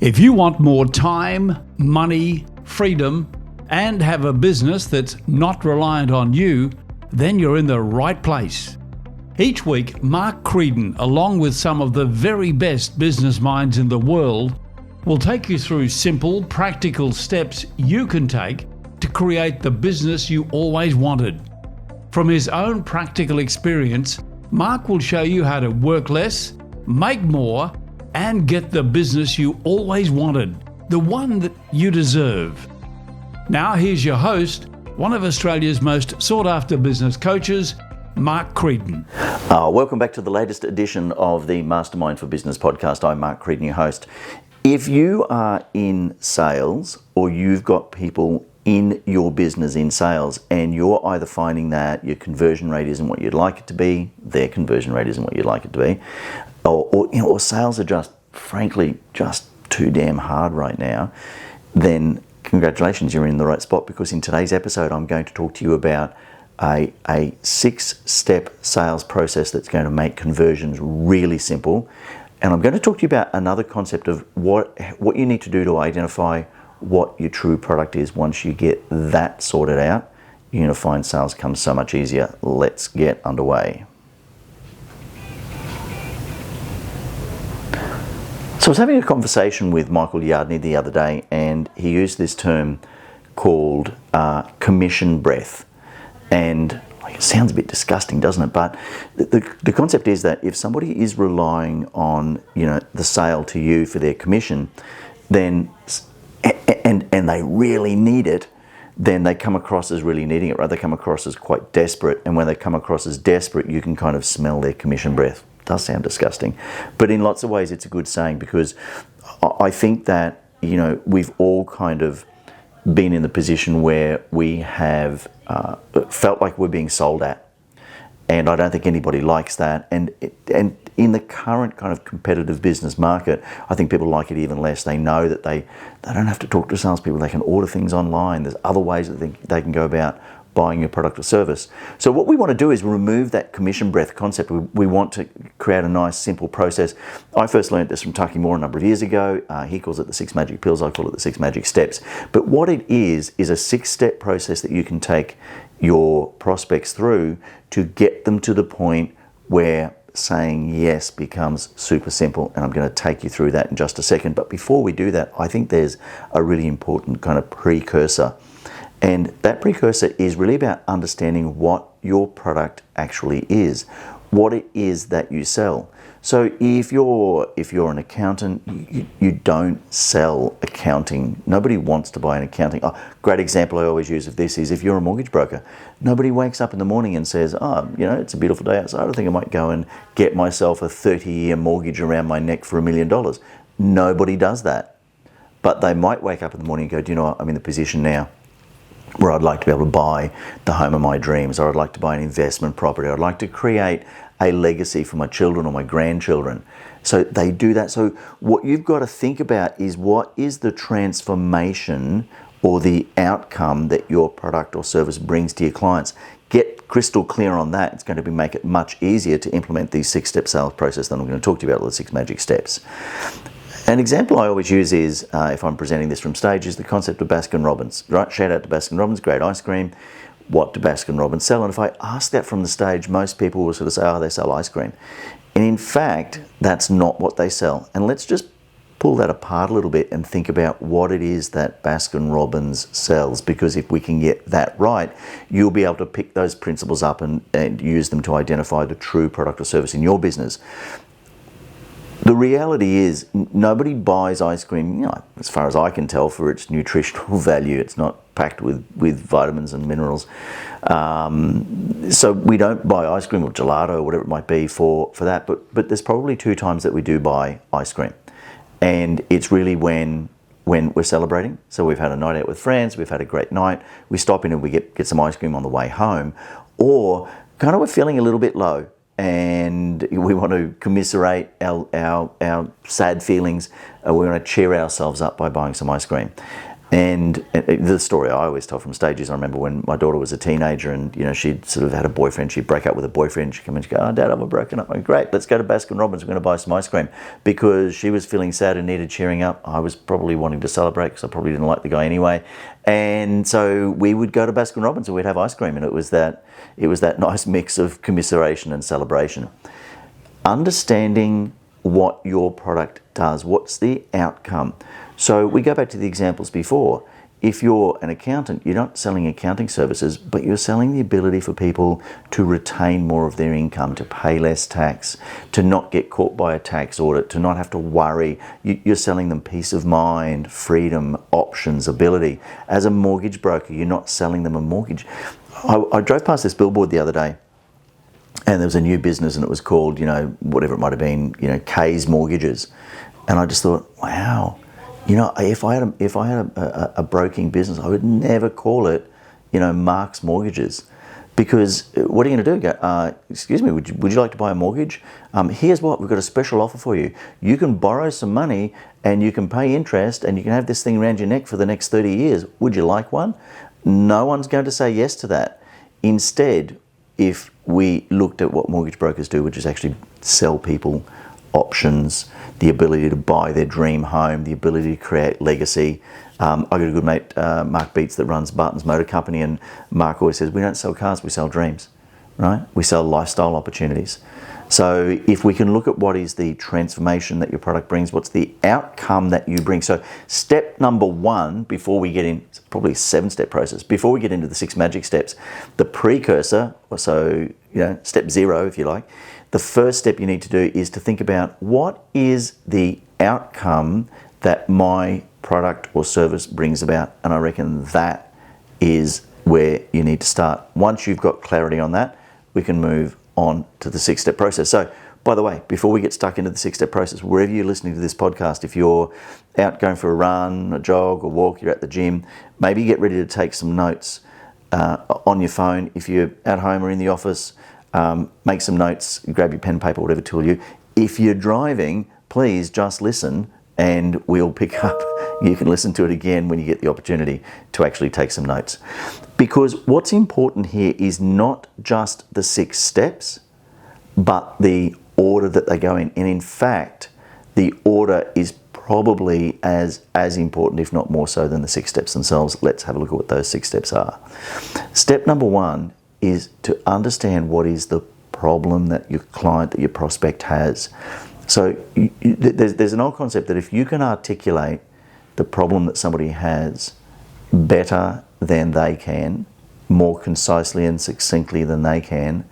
If you want more time, money, freedom, and have a business that's not reliant on you, then you're in the right place. Each week, Mark Creedon, along with some of the very best business minds in the world, will take you through simple, practical steps you can take to create the business you always wanted. From his own practical experience, Mark will show you how to work less, make more, and get the business you always wanted, the one that you deserve. Now here's your host, one of Australia's most sought-after business coaches, Mark Creedon. Welcome back to the latest edition of the Mastermind for Business podcast. I'm Mark Creedon, your host. If you are in sales or you've got people in your business in sales and you're either finding that your conversion rate isn't what you'd like it to be, their conversion rate isn't what you'd like it to be, or sales are just, frankly, just too damn hard right now, then congratulations, you're in the right spot, because in today's episode I'm going to talk to you about a 6-step sales process that's going to make conversions really simple. And I'm going to talk to you about another concept of what you need to do to identify what your true product is. Once you get that sorted out, you're going to find sales comes so much easier. Let's get underway. So I was having a conversation with Michael Yardney the other day, and he used this term called commission breath. And it sounds a bit disgusting, doesn't it? But the concept is that if somebody is relying on, the sale to you for their commission, then and they really need it, then they come across as really needing it, right? They come across as quite desperate. And when they come across as desperate, you can kind of smell their commission breath. It does sound disgusting, but in lots of ways it's a good saying, because I think that, we've all kind of been in the position where we have felt like we're being sold at. And I don't think anybody likes that. And in the current kind of competitive business market, I think people like it even less. They know that they don't have to talk to salespeople. They can order things online. There's other ways that they can go about buying your product or service. So what we want to do is remove that commission breath concept. We want to create a nice, simple process. I first learned this from Taki Moore a number of years ago. He calls it the 6 magic pills. I call it the 6 magic steps. But what it is a 6-step process that you can take your prospects through to get them to the point where saying yes becomes super simple. And I'm going to take you through that in just a second. But before we do that, I think there's a really important kind of precursor. And that precursor is really about understanding what your product actually is, what it is that you sell. So if you're an accountant, you don't sell accounting. Nobody wants to buy an accounting. Great example I always use of this is if you're a mortgage broker. Nobody wakes up in the morning and says, it's a beautiful day outside. I think I might go and get myself a 30-year mortgage around my neck for $1 million. Nobody does that. But they might wake up in the morning and go, do you know what? I'm in the position now where I'd like to be able to buy the home of my dreams, or I'd like to buy an investment property. I'd like to create a legacy for my children or my grandchildren. So they do that. So what you've got to think about is, what is the transformation or the outcome that your product or service brings to your clients? Get crystal clear on that. It's going to make it much easier to implement these 6-step sales process that I'm going to talk to you about, the 6 magic steps. An example I always use is, if I'm presenting this from stage, is the concept of Baskin-Robbins, right? Shout out to Baskin-Robbins, great ice cream. What do Baskin-Robbins sell? And if I ask that from the stage, most people will sort of say, they sell ice cream. And in fact, that's not what they sell. And let's just pull that apart a little bit and think about what it is that Baskin-Robbins sells, because if we can get that right, you'll be able to pick those principles up and use them to identify the true product or service in your business. The reality is, nobody buys ice cream, as far as I can tell, for its nutritional value. It's not packed with vitamins and minerals. So we don't buy ice cream or gelato or whatever it might be for that. But there's probably 2 times that we do buy ice cream. And it's really when we're celebrating. So we've had a night out with friends, we've had a great night, we stop in and we get some ice cream on the way home. Or kind of we're feeling a little bit low, and we want to commiserate our sad feelings. We want to cheer ourselves up by buying some ice cream. And the story I always tell from stages, I remember when my daughter was a teenager and, she'd sort of had a boyfriend, she'd break up with a boyfriend, she'd come in and she'd go, "Oh, Dad, I've broken up." I'm like, "Great, let's go to Baskin Robbins, we're going to buy some ice cream." Because she was feeling sad and needed cheering up. I was probably wanting to celebrate because I probably didn't like the guy anyway. And so we would go to Baskin Robbins and we'd have ice cream, and it was that nice mix of commiseration and celebration. Understanding what your product does, what's the outcome. So we go back to the examples before. If you're an accountant, you're not selling accounting services, but you're selling the ability for people to retain more of their income, to pay less tax, to not get caught by a tax audit, to not have to worry. You're selling them peace of mind, freedom, options, ability. As a mortgage broker, you're not selling them a mortgage. I drove past this billboard the other day, and there was a new business, and it was called, whatever it might have been, K's Mortgages. And I just thought, wow. If I had a broking business, I would never call it, Mark's Mortgages, because what are you going to do? Go, excuse me, would you like to buy a mortgage? Here's what, we've got a special offer for you. You can borrow some money and you can pay interest and you can have this thing around your neck for the next 30 years. Would you like one? No one's going to say yes to that. Instead, if we looked at what mortgage brokers do, which is actually sell people options, the ability to buy their dream home, the ability to create legacy. I've got a good mate, Mark Beats, that runs Barton's Motor Company, and Mark always says, we don't sell cars, we sell dreams, right? We sell lifestyle opportunities. So if we can look at what is the transformation that your product brings, what's the outcome that you bring. So step number one, before we get in, it's probably a 7-step process, before we get into the 6 magic steps, the precursor, so step 0 if you like, the first step you need to do is to think about what is the outcome that my product or service brings about. And I reckon that is where you need to start. Once you've got clarity on that, we can move on to the 6-step process. So, by the way, before we get stuck into the 6-step process, wherever you're listening to this podcast, if you're out going for a run, a jog, a walk, you're at the gym, maybe get ready to take some notes on your phone. If you're at home or in the office, make some notes, grab your pen, paper, whatever tool you. If you're driving, please just listen and we'll pick up. You can listen to it again when you get the opportunity to actually take some notes. Because what's important here is not just the 6 steps, but the order that they go in. And in fact, the order is probably as important, if not more so, than the 6 steps themselves. Let's have a look at what those 6 steps are. Step number 1 is to understand what is the problem that your client, that your prospect has. So there's an old concept that if you can articulate the problem that somebody has better than they can, more concisely and succinctly than they can,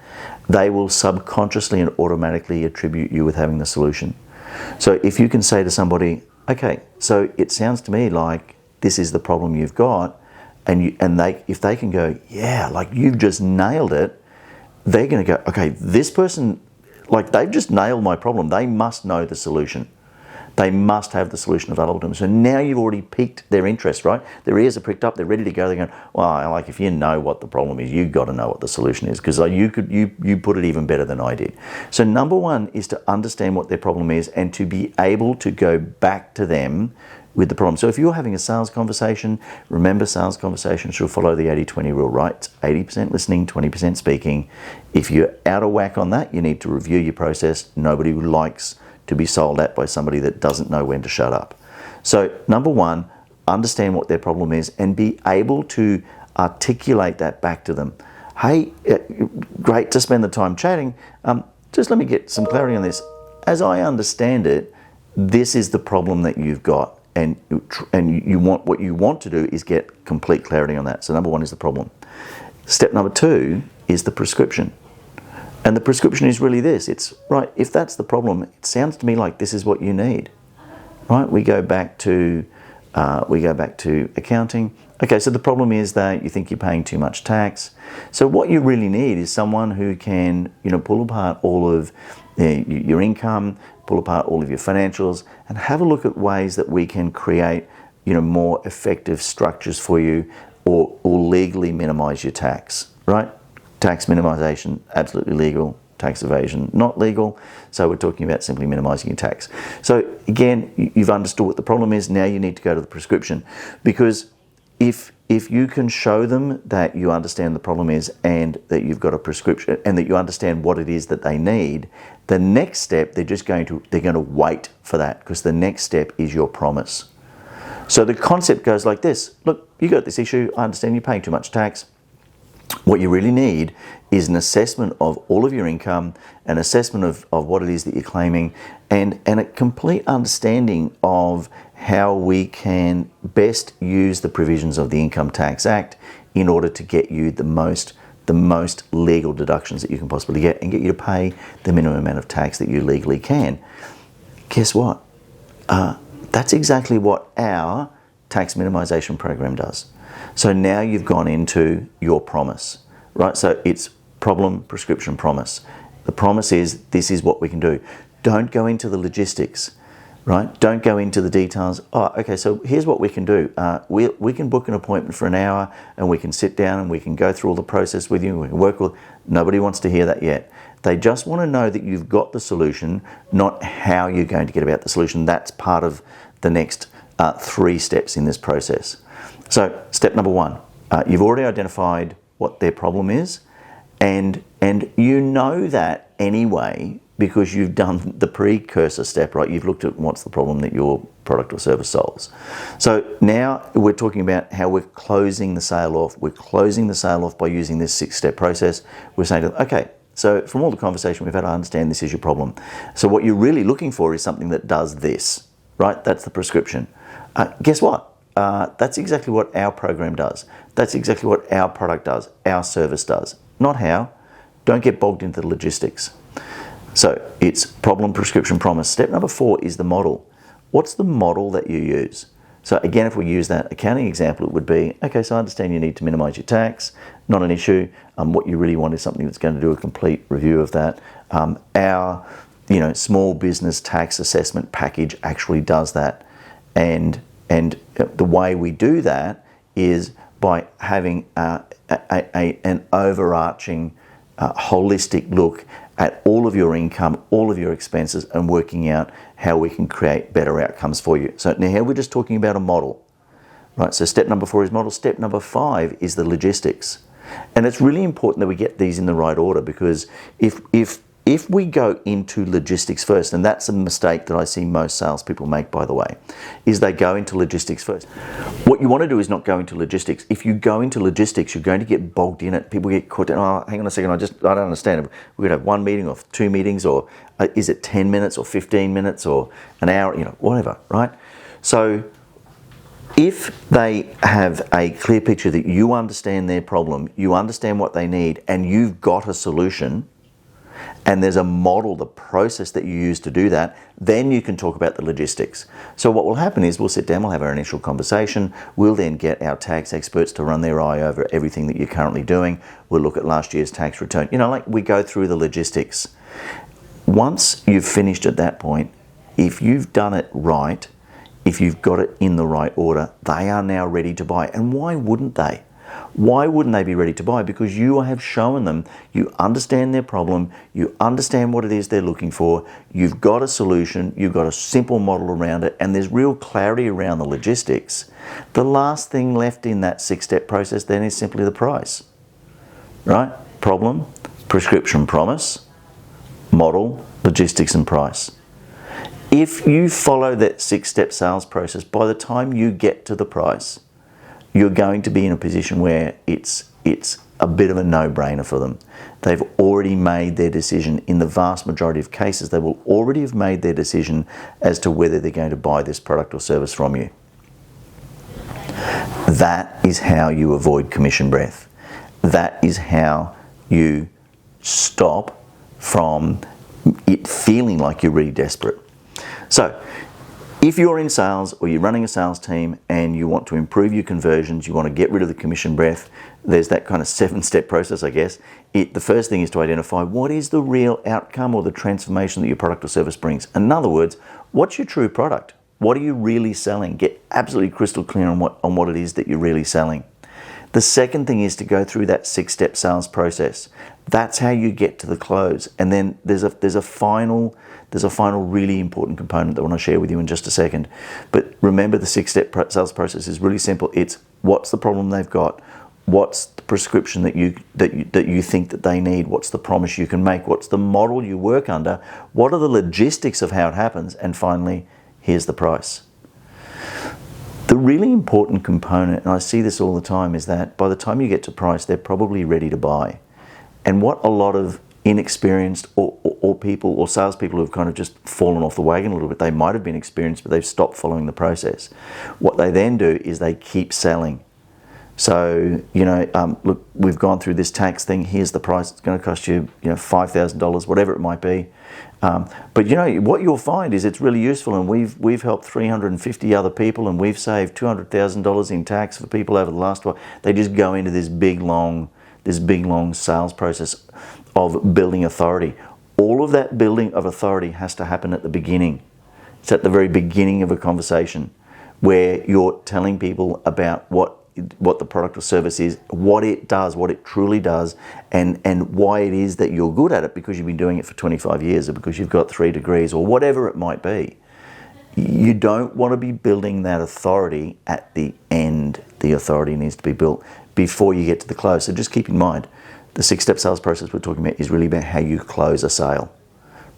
they will subconsciously and automatically attribute you with having the solution. So if you can say to somebody, okay, so it sounds to me like this is the problem you've got, if they can go, yeah, like you've just nailed it, they're going to go, okay, this person, like they've just nailed my problem. They must know the solution. They must have the solution available to them. So now you've already piqued their interest, right? Their ears are pricked up. They're ready to go. They're going, well, like if you know what the problem is, you've got to know what the solution is, because you put it even better than I did. So number 1 is to understand what their problem is and to be able to go back to them with the problem. So if you're having a sales conversation, remember sales conversations should follow the 80-20 rule, right? It's 80% listening, 20% speaking. If you're out of whack on that, you need to review your process. Nobody likes to be sold at by somebody that doesn't know when to shut up. So number 1, understand what their problem is and be able to articulate that back to them. Hey, great to spend the time chatting. Just let me get some clarity on this. As I understand it, this is the problem that you've got. And what you want to do is get complete clarity on that. So number 1 is the problem. Step number 2 is the prescription. And the prescription is really this. It's, right, if that's the problem, it sounds to me like this is what you need. Right? We go back to accounting. Okay, so the problem is that you think you're paying too much tax. So what you really need is someone who can, pull apart all of your income, pull apart all of your financials, and have a look at ways that we can create, more effective structures for you, or legally minimize your tax, right? Tax minimization, absolutely legal. tax evasion not legal. So we're talking about simply minimizing your tax. So again, you've understood what the problem is. Now you need to go to the prescription, because if you can show them that you understand the problem is and that you've got a prescription and that you understand what it is that they need, the next step, they're going to wait for that, because the next step is your promise. So the concept goes like this. Look, you got this issue. I understand you're paying too much tax. What you really need is an assessment of all of your income, an assessment of what it is that you're claiming, and a complete understanding of how we can best use the provisions of the Income Tax Act in order to get you the most legal deductions that you can possibly get and get you to pay the minimum amount of tax that you legally can. Guess what? That's exactly what our tax minimization program does. So now you've gone into your promise, right? So it's problem, prescription, promise. The promise is, this is what we can do. Don't go into the logistics, right? Don't go into the details. Oh, okay, so here's what we can do. We can book an appointment for an hour and we can sit down and we can go through all the process with you. We can work with. Nobody wants to hear that yet. They just want to know that you've got the solution, not how you're going to get about the solution. That's part of the next 3 steps in this process. So step number 1, you've already identified what their problem is, and you know that anyway because you've done the precursor step, right? You've looked at what's the problem that your product or service solves. So now we're talking about how we're closing the sale off. We're closing the sale off by using this 6-step process. We're saying to them, okay, so from all the conversation we've had, I understand this is your problem. So what you're really looking for is something that does this, right? That's the prescription. Guess what? That's exactly what our program does. That's exactly what our product does, our service does. Not how. Don't get bogged into the logistics. So it's problem, prescription, promise. Step number 4 is the model. What's the model that you use? So again, if we use that accounting example, it would be, okay, so I understand you need to minimize your tax, not an issue. What you really want is something that's going to do a complete review of that. Our small business tax assessment package actually does that. And the way we do that is by having an overarching, holistic look at all of your income, all of your expenses, and working out how we can create better outcomes for you. So now here we're just talking about a model, right? So step number 4 is model. Step number 5 is the logistics. And it's really important that we get these in the right order, because if we go into logistics first, and that's a mistake that I see most salespeople make, by the way, is they go into logistics first. What you want to do is not go into logistics. If you go into logistics, you're going to get bogged in it. People get caught, oh, hang on a second, I don't understand. We're going to have 1 meeting or 2 meetings, or is it 10 minutes or 15 minutes or an hour, whatever, right? So if they have a clear picture that you understand their problem, you understand what they need, and you've got a solution, and there's a model, the process that you use to do that, then you can talk about the logistics. So what will happen is we'll sit down, we'll have our initial conversation, we'll then get our tax experts to run their eye over everything that you're currently doing. We'll look at last year's tax return. Like we go through the logistics. Once you've finished at that point, if you've done it right, if you've got it in the right order, they are now ready to buy. And why wouldn't they? Why wouldn't they be ready to buy? Because you have shown them you understand their problem, you understand what it is they're looking for, you've got a solution, you've got a simple model around it, and there's real clarity around the logistics. The last thing left in that 6-step process then is simply the price, right? Problem, prescription, promise, model, logistics, and price. If you follow that 6-step sales process, by the time you get to the price, you're going to be in a position where it's a bit of a no-brainer for them. They've already made their decision. In the vast majority of cases, they will already have made their decision as to whether they're going to buy this product or service from you. That is how you avoid commission breath. That is how you stop from it feeling like you're really desperate. So, if you're in sales or you're running a sales team and you want to improve your conversions, you want to get rid of the commission breath, there's that kind of 7-step process, I guess. The first thing is to identify what is the real outcome or the transformation that your product or service brings. In other words, what's your true product? What are you really selling? Get absolutely crystal clear on what it is that you're really selling. The second thing is to go through that 6-step sales process. That's how you get to the close. And then there's a final really important component that I want to share with you in just a second. But remember, the 6-step sales process is really simple. It's what's the problem they've got, what's the prescription that you think that they need, what's the promise you can make, what's the model you work under, what are the logistics of how it happens, and finally, here's the price. The really important component, and I see this all the time, is that by the time you get to price, they're probably ready to buy. And what a lot of inexperienced or people or salespeople who've kind of just fallen off the wagon a little bit, they might have been experienced, but they've stopped following the process. What they then do is they keep selling. So, look, we've gone through this tax thing. Here's the price. It's going to cost you, $5,000, whatever it might be. But what you'll find is it's really useful, and we've helped 350 other people, and we've saved $200,000 in tax for people over the last while. They just go into this big long sales process of building authority. All of that building of authority has to happen at the beginning. It's at the very beginning of a conversation where you're telling people about what the product or service is, what it does, what it truly does, and why it is that you're good at it, because you've been doing it for 25 years or because you've got 3 degrees or whatever it might be. You don't want to be building that authority at the end. The authority needs to be built before you get to the close. So just keep in mind, the 6-step sales process we're talking about is really about how you close a sale.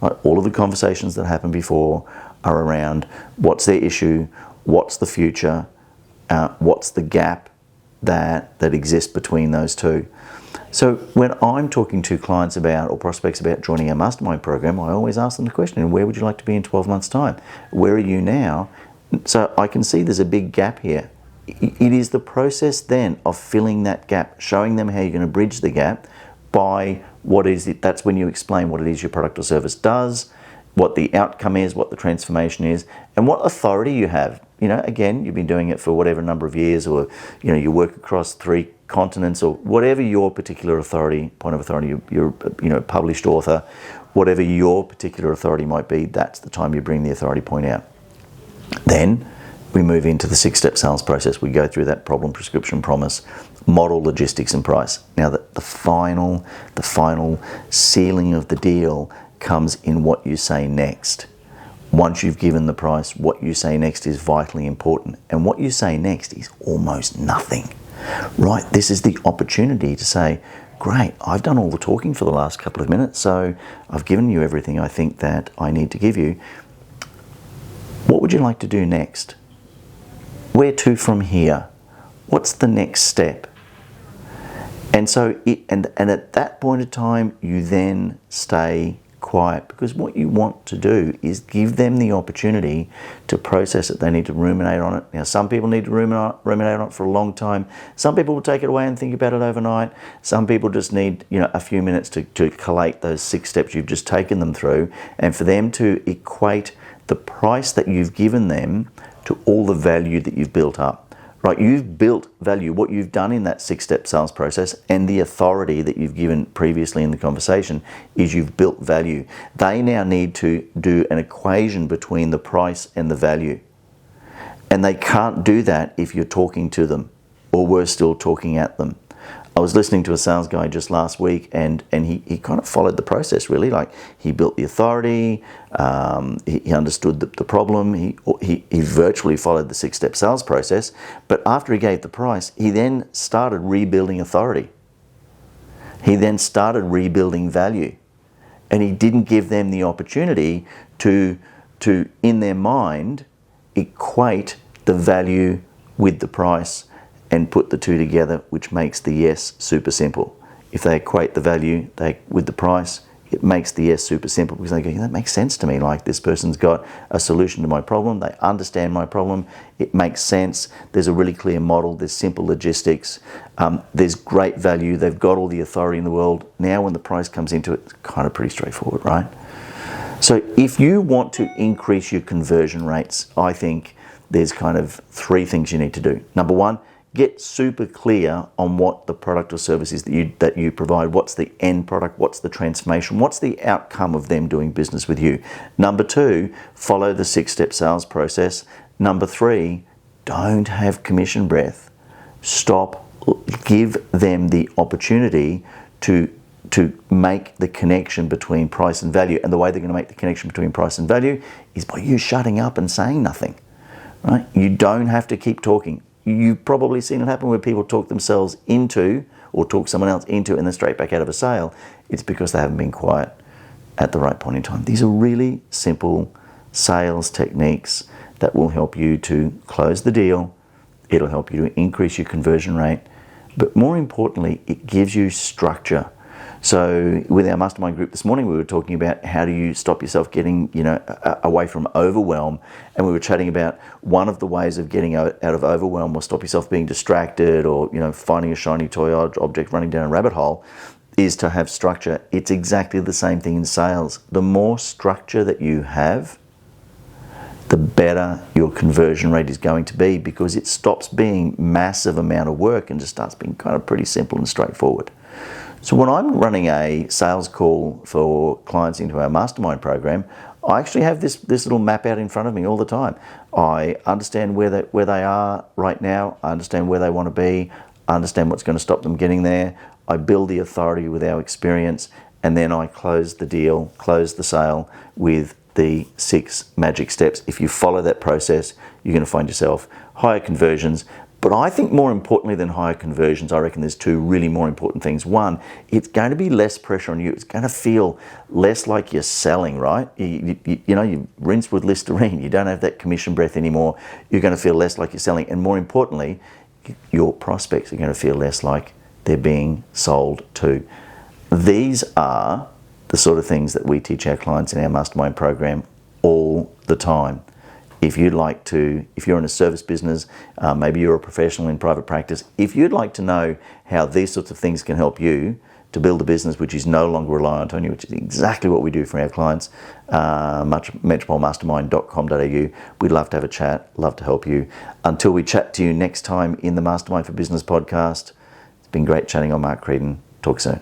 Right? All of the conversations that happened before are around what's their issue, what's the future, what's the gap that exists between those two. So when I'm talking to clients about or prospects about joining a mastermind program, I always ask them the question, where would you like to be in 12 months' time? Where are you now? So I can see there's a big gap here. It is the process then of filling that gap, showing them how you're going to bridge the gap by what is it. That's when you explain what it is your product or service does, what the outcome is, what the transformation is, and what authority you have. Again, you've been doing it for whatever number of years, or you work across 3 continents, or whatever your particular point of authority, you're a published author, whatever your particular authority might be, that's the time you bring the authority point out. Then we move into the 6-step sales process. We go through that problem, prescription, promise, model, logistics, and price. Now the final sealing of the deal comes in what you say next. Once you've given the price, what you say next is vitally important. And what you say next is almost nothing, right? This is the opportunity to say, great, I've done all the talking for the last couple of minutes, so I've given you everything I think that I need to give you. What would you like to do next? Where to from here? What's the next step? And so, and at that point of time, you then stay quiet, because what you want to do is give them the opportunity to process it. They need to ruminate on it. Now, some people need to ruminate on it for a long time. Some people will take it away and think about it overnight. Some people just need a few minutes to collate those 6 steps you've just taken them through, and for them to equate the price that you've given them to all the value that you've built up. Right, you've built value. What you've done in that 6-step sales process and the authority that you've given previously in the conversation is you've built value. They now need to do an equation between the price and the value. And they can't do that if you're talking to them or we're still talking at them. I was listening to a sales guy just last week, and he kind of followed the process, really. Like, he built the authority, he understood the problem, he virtually followed the 6-step sales process, but after he gave the price, he then started rebuilding authority. He then started rebuilding value, and he didn't give them the opportunity to in their mind, equate the value with the price and put the two together, which makes the yes super simple. If they equate the value with the price, it makes the yes super simple, because they go, that makes sense to me. Like, this person's got a solution to my problem. They understand my problem. It makes sense. There's a really clear model. There's simple logistics. There's great value. They've got all the authority in the world. Now, when the price comes into it, it's kind of pretty straightforward, right? So if you want to increase your conversion rates, I think there's kind of 3 things you need to do. Number 1, get super clear on what the product or service is that you provide. What's the end product? What's the transformation? What's the outcome of them doing business with you? Number 2, follow the 6-step sales process. Number 3, don't have commission breath. Stop give them the opportunity to make the connection between price and value. And the way they're going to make the connection between price and value is by you shutting up and saying nothing, right? You don't have to keep talking. You've probably seen it happen where people talk themselves into or talk someone else into and then straight back out of a sale. It's because they haven't been quiet at the right point in time. These are really simple sales techniques that will help you to close the deal. It'll help you to increase your conversion rate. But more importantly, it gives you structure. So with our mastermind group this morning, we were talking about how do you stop yourself getting, away from overwhelm. And we were chatting about one of the ways of getting out of overwhelm or stop yourself being distracted or, finding a shiny toy object, running down a rabbit hole, is to have structure. It's exactly the same thing in sales. The more structure that you have, the better your conversion rate is going to be, because it stops being massive amount of work and just starts being kind of pretty simple and straightforward. So when I'm running a sales call for clients into our mastermind program, I actually have this little map out in front of me all the time. I understand where they are right now. I understand where they want to be. I understand what's going to stop them getting there. I build the authority with our experience, and then I close the deal, close the sale with the 6 magic steps. If you follow that process, you're going to find yourself higher conversions. But I think more importantly than higher conversions, I reckon there's 2 really more important things. One, it's going to be less pressure on you. It's going to feel less like you're selling, right? You rinse with Listerine. You don't have that commission breath anymore. You're going to feel less like you're selling. And more importantly, your prospects are going to feel less like they're being sold to. These are the sort of things that we teach our clients in our mastermind program all the time. If you're in a service business, maybe you're a professional in private practice, if you'd like to know how these sorts of things can help you to build a business which is no longer reliant on you, which is exactly what we do for our clients, metropolemastermind.com.au. We'd love to have a chat, love to help you. Until we chat to you next time in the Mastermind for Business podcast, it's been great chatting on Mark Creedon. Talk soon.